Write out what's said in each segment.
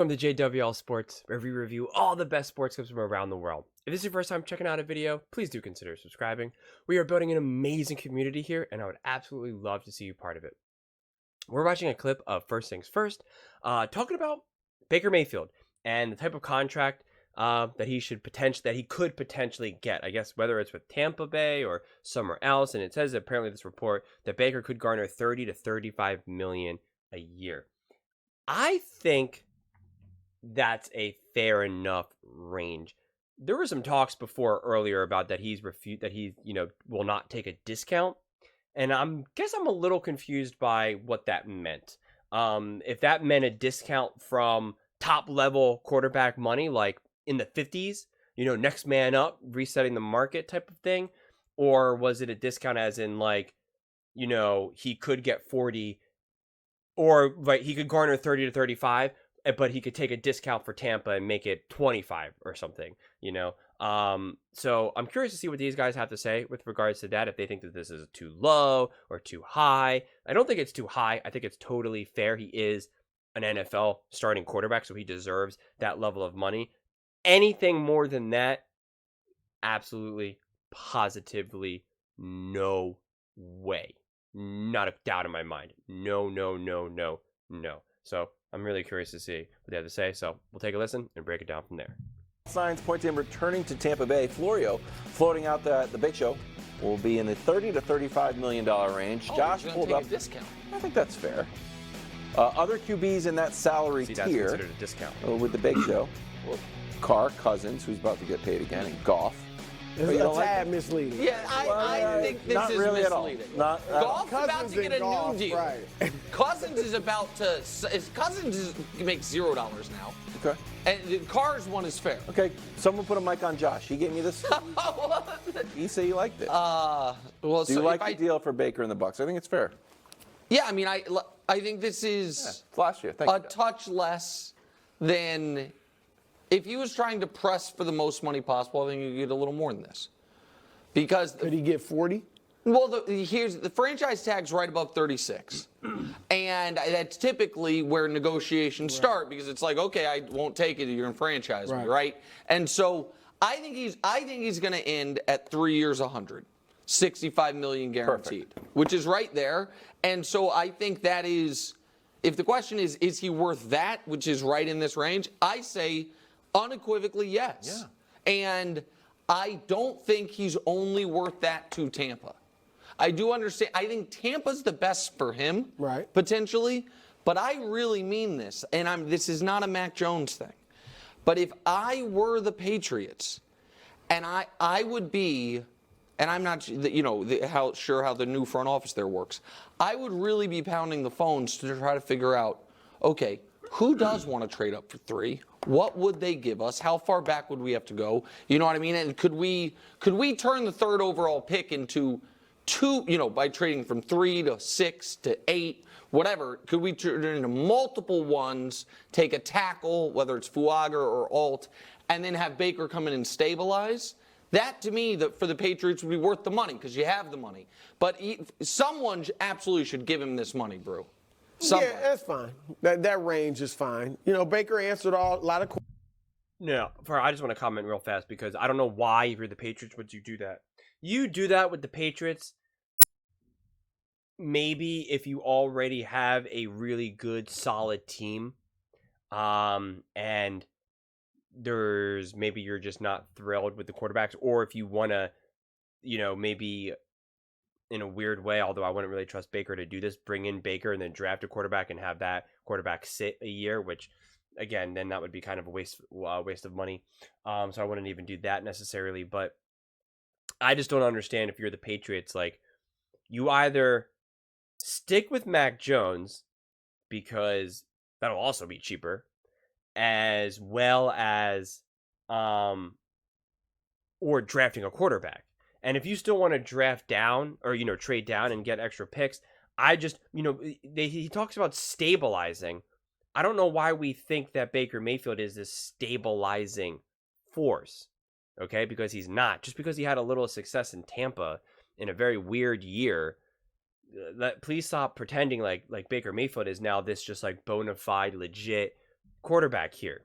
Welcome to JWL Sports, where we review all the best sports clips from around the world. If this is your first time checking out a video, please do consider subscribing. We are building an amazing community here, and I would absolutely love to see you part of it. We're watching a clip of First Things First, talking about Baker Mayfield and the type of contract that he could potentially get. I guess whether it's with Tampa Bay or somewhere else. And it says apparently this report that Baker could garner 30 to 35 million a year. I think that's a fair enough range. There were some talks earlier about that he will not take a discount, and I'm a little confused by what that meant. If that meant a discount from top level quarterback money, like in the 50s, next man up, resetting the market type of thing, or was it a discount as in like, he could get 40, or right, he could garner 30 to 35. But he could take a discount for Tampa and make it 25 or something, So I'm curious to see what these guys have to say with regards to that, if they think that this is too low or too high. I don't think it's too high. I think it's totally fair. He is an NFL starting quarterback, so he deserves that level of money. Anything more than that, absolutely, positively, no way. Not a doubt in my mind. No. So I'm really curious to see what they have to say. So we'll take a listen and break it down from there. Signs point to him returning to Tampa Bay. Florio floating out the big show will be in the $30 to $35 million range. Josh pulled up a discount. I think that's fair. Other QBs in that salary See, tier. that's considered a discount. With the big show. Well, Carr, Cousins, who's about to get paid again, and Goff. It's a tad misleading. Yeah, I think this not is really misleading. At all. Goff's about to get a Goff, new deal. right. Cousins is about to. Cousins makes $0 now. Okay. And the Carr's one is fair. Okay. Someone put a mic on Josh. He gave me this. He said he liked it. Well, Do you so like the deal for Baker and the Bucks? I think it's fair. Yeah, I mean, I think this is Last year. Thank you. touch less than if he was trying to press for the most money possible. I think you get a little more than this, because Could he get 40? well, here's the franchise tag's right above 36, and that's typically where negotiations start, because it's like, okay, I won't take it. You're in franchise, right? And so I think he's going to end at 3 years, 165 million guaranteed, which is right there. And so I think that is, if the question is he worth that, which is right in this range, I say unequivocally yes. Yeah. And I don't think he's only worth that to Tampa. I do understand. I think Tampa's the best for him, right, potentially. But I really mean this, and this is not a Mac Jones thing. But if I were the Patriots, and I would be, and I'm not, how the new front office there works, I would really be pounding the phones to try to figure out, okay, who does want to trade up for 3? What would they give us? How far back would we have to go? You know what I mean? And could we turn the 3rd overall pick into 2, by trading from 3 to 6 to 8, whatever? Could we turn it into multiple ones, take a tackle, whether it's Fuaga or Alt, and then have Baker come in and stabilize? That, to me, for the Patriots would be worth the money, because you have the money. But someone absolutely should give him this money, Brew. Someone. Yeah, that's fine. That range is fine. Baker answered a lot of questions. No, I just want to comment real fast, because I don't know why, if you're the Patriots, would you do that. You do that with the Patriots maybe if you already have a really good, solid team, and maybe you're just not thrilled with the quarterbacks, or if you want to, maybe in a weird way, although I wouldn't really trust Baker to do this, bring in Baker and then draft a quarterback and have that quarterback sit a year, which, again, then that would be kind of a waste of money. So I wouldn't even do that necessarily. But I just don't understand, if you're the Patriots, like, you either stick with Mac Jones, because that'll also be cheaper, as well as or drafting a quarterback. And if you still want to draft down, or trade down and get extra picks, I just he talks about stabilizing. I don't know why we think that Baker Mayfield is this stabilizing force, okay? Because he's not. Just because he had a little success in Tampa in a very weird year, please stop pretending like Baker Mayfield is now this just like bona fide, legit quarterback here.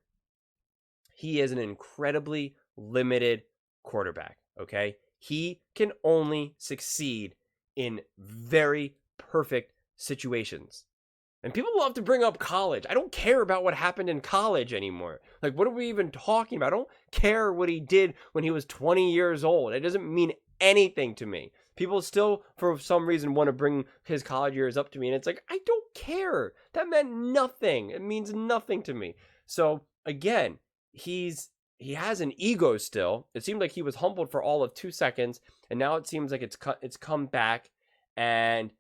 He is an incredibly limited quarterback, okay? He can only succeed in very perfect situations. And people love to bring up college. I don't care about what happened in college anymore. Like, what are we even talking about? I don't care what he did when he was 20 years old. It doesn't mean anything to me. People still, for some reason, want to bring his college years up to me. And it's like, I don't care. That meant nothing. It means nothing to me. So, again, he has an ego still. It seemed like he was humbled for all of 2 seconds. And now it seems like it's come back. And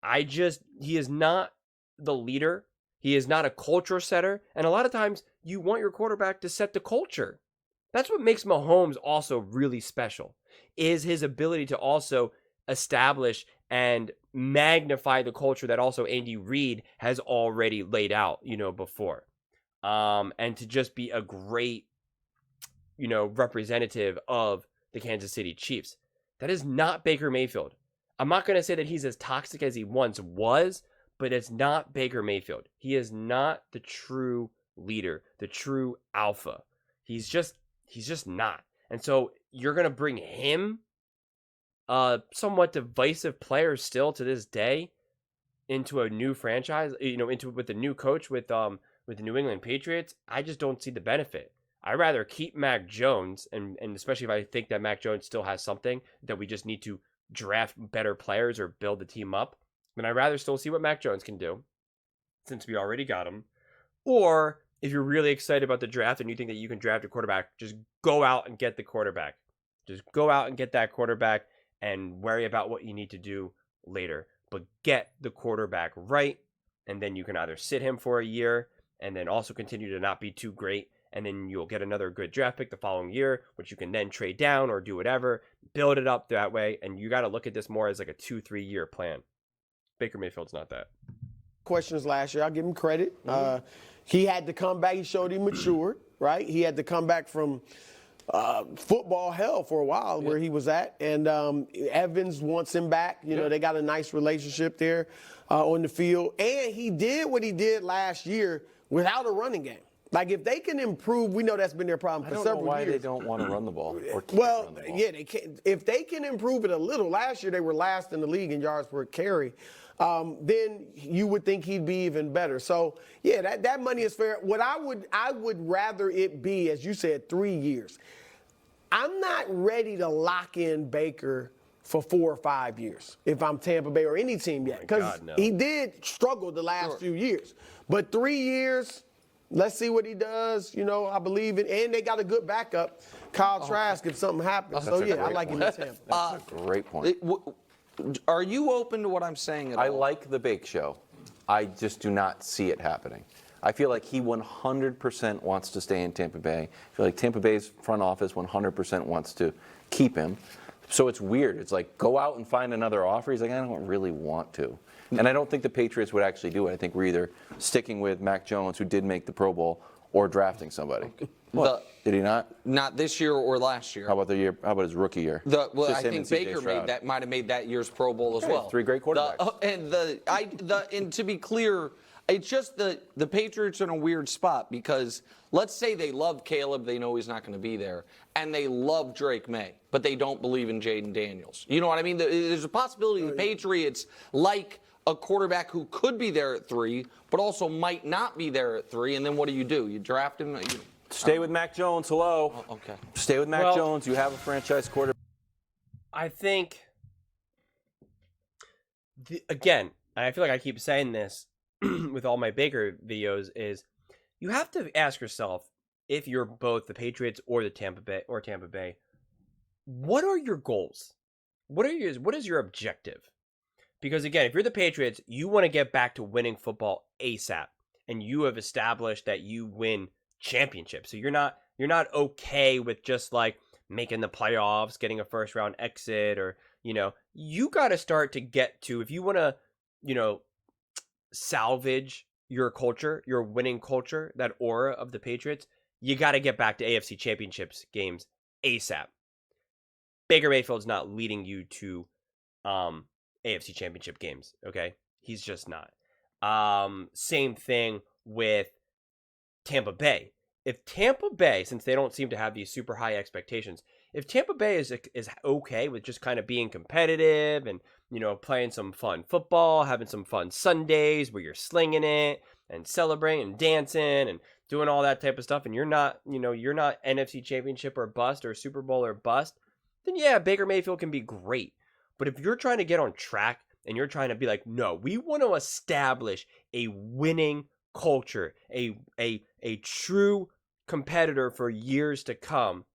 he is not the leader. He is not a culture setter. And a lot of times you want your quarterback to set the culture. That's what makes Mahomes also really special, is his ability to also establish and magnify the culture that also Andy Reid has already laid out, before. And to just be a great, representative of the Kansas City Chiefs. That is not Baker Mayfield. I'm not going to say that he's as toxic as he once was, but it's not Baker Mayfield. He is not the true leader, the true alpha. He's just not. And so you're going to bring him, somewhat divisive player still to this day, into a new franchise, with a new coach with the New England Patriots. I just don't see the benefit. I'd rather keep Mac Jones, and especially if I think that Mac Jones still has something that we just need to draft better players or build the team up. Then I'd rather still see what Mac Jones can do, since we already got him. Or if you're really excited about the draft and you think that you can draft a quarterback, just go out and get the quarterback. Just go out and get that quarterback and worry about what you need to do later. But get the quarterback right, and then you can either sit him for a year and then also continue to not be too great, and then you'll get another good draft pick the following year, which you can then trade down or do whatever, build it up that way. And you got to look at this more as like a 2-3 year plan. Baker Mayfield's not that. Questions last year, I'll give him credit. He had to come back. He showed he matured, right? He had to come back from football hell for a while where he was at. And Evans wants him back. They got a nice relationship there on the field. And he did what he did last year without a running game. Like, if they can improve, we know that's been their problem for several years. I don't know why they don't want to run the ball or keep well, run the ball. Yeah, they can. If they can improve it a little, last year they were last in the league in yards per carry. Then you would think he'd be even better. So yeah, that money is fair. What I would rather it be, as you said, 3 years. I'm not ready to lock in Baker for 4 or 5 years if I'm Tampa Bay or any team yet, because he did struggle the last few years. But 3 years. Let's see what he does. I believe it. And they got a good backup, Kyle Trask, if something happens. So, yeah, I like him in Tampa. That's a great point. Are you open to what I'm saying at all? I like the Bake Show. I just do not see it happening. I feel like he 100% wants to stay in Tampa Bay. I feel like Tampa Bay's front office 100% wants to keep him. So it's weird. It's like, go out and find another offer. He's like, I don't really want to. And I don't think the Patriots would actually do it. I think we're either sticking with Mac Jones, who did make the Pro Bowl, or drafting somebody. What? Did he not? Not this year or last year. How about his rookie year? I think Baker might have made that year's Pro Bowl as well. 3 great quarterbacks. And to be clear, it's just the Patriots are in a weird spot, because let's say they love Caleb, they know he's not going to be there, and they love Drake May, but they don't believe in Jaden Daniels. You know what I mean? There's a possibility the Patriots like a quarterback who could be there at 3, but also might not be there at 3, and then what do? You draft him? Stay with Mac Jones. Hello. Oh, okay. Stay with Mac Jones. You have a franchise quarterback. I think, again, I feel like I keep saying this with all my Baker videos, is you have to ask yourself, if you're both the Patriots or the Tampa Bay, what are your goals? What is your objective? Because again, if you're the Patriots, you want to get back to winning football ASAP, and you have established that you win championships. So you're not okay with just like making the playoffs, getting a first round exit, or you got to start to get to, if you want to salvage your culture, your winning culture, that aura of the Patriots, you got to get back to AFC championships games ASAP. Baker Mayfield's not leading you to AFC championship games, okay? He's just not. Same thing with Tampa Bay. If Tampa Bay, since they don't seem to have these super high expectations, if Tampa Bay is okay with just kind of being competitive and, playing some fun football, having some fun Sundays where you're slinging it and celebrating and dancing and doing all that type of stuff, and you're not NFC Championship or bust or Super Bowl or bust, then yeah, Baker Mayfield can be great. But if you're trying to get on track and you're trying to be like, no, we want to establish a winning culture, a true competitor for years to come,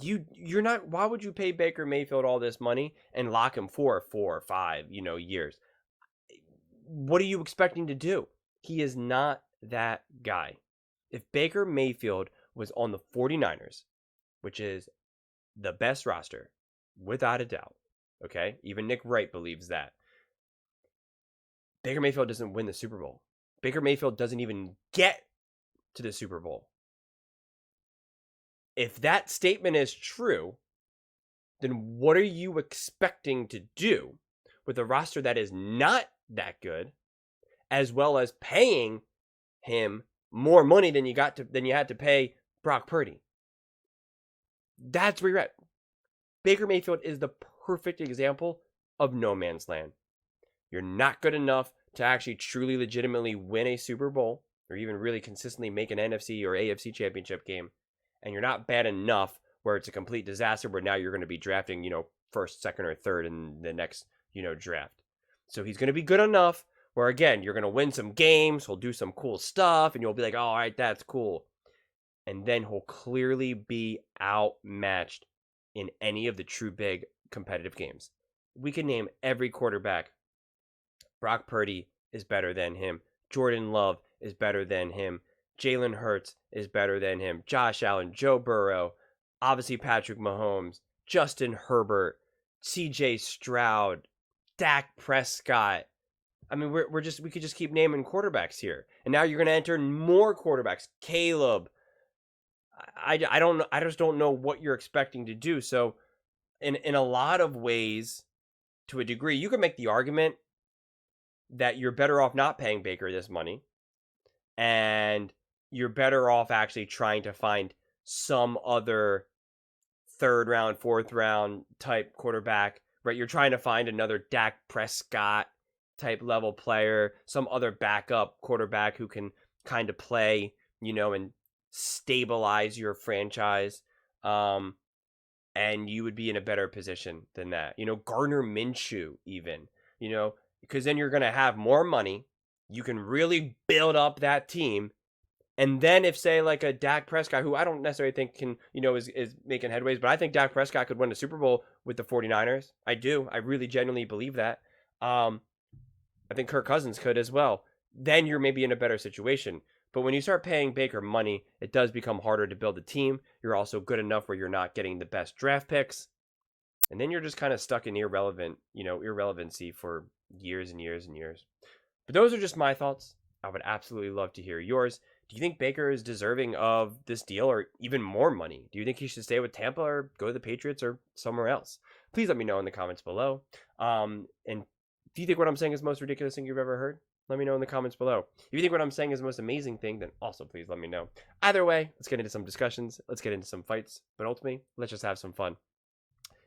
you're not. Why would you pay Baker Mayfield all this money and lock him for 4 or 5 years? What are you expecting to do? He is not that guy. If Baker Mayfield was on the 49ers, which is the best roster without a doubt, okay, even Nick Wright believes that, Baker Mayfield doesn't win the Super Bowl. Baker Mayfield doesn't even get to the Super Bowl. If that statement is true, then what are you expecting to do with a roster that is not that good, as well as paying him more money than you had to pay Brock Purdy? That's where you're at. Baker Mayfield is the perfect example of no man's land. You're not good enough to actually truly legitimately win a Super Bowl or even really consistently make an NFC or AFC championship game. And you're not bad enough where it's a complete disaster where now you're going to be drafting, first, second, or third in the next, draft. So he's going to be good enough where, again, you're going to win some games, he'll do some cool stuff, and you'll be like, oh, all right, that's cool. And then he'll clearly be outmatched in any of the true big competitive games. We can name every quarterback. Brock Purdy is better than him. Jordan Love is better than him. Jalen Hurts is better than him. Josh Allen, Joe Burrow, obviously Patrick Mahomes, Justin Herbert, CJ Stroud, Dak Prescott. I mean, we could just keep naming quarterbacks here. And now you're going to enter more quarterbacks. Caleb. I just don't know what you're expecting to do. So in a lot of ways, to a degree, you can make the argument that you're better off not paying Baker this money, and you're better off actually trying to find some other 3rd round, 4th round type quarterback, right? You're trying to find another Dak Prescott type level player, some other backup quarterback who can kind of play, and stabilize your franchise. And you would be in a better position than that. Gardner Minshew even, because then you're going to have more money. You can really build up that team. And then if, say, like a Dak Prescott, who I don't necessarily think can, is making headways, but I think Dak Prescott could win the Super Bowl with the 49ers. I do. I really genuinely believe that. I think Kirk Cousins could as well. Then you're maybe in a better situation. But when you start paying Baker money, it does become harder to build a team. You're also good enough where you're not getting the best draft picks. And then you're just kind of stuck in irrelevancy for years and years and years. But those are just my thoughts. I would absolutely love to hear yours. Do you think Baker is deserving of this deal or even more money? Do you think he should stay with Tampa or go to the Patriots or somewhere else? Please let me know in the comments below. And if you think what I'm saying is the most ridiculous thing you've ever heard, let me know in the comments below. If you think what I'm saying is the most amazing thing, then also please let me know. Either way, let's get into some discussions. Let's get into some fights. But ultimately, let's just have some fun.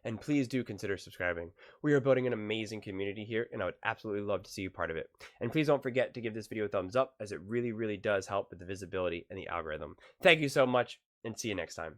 And please do consider subscribing. We are building an amazing community here, and I would absolutely love to see you part of it. And please don't forget to give this video a thumbs up, as it really, really does help with the visibility and the algorithm. Thank you so much, and see you next time.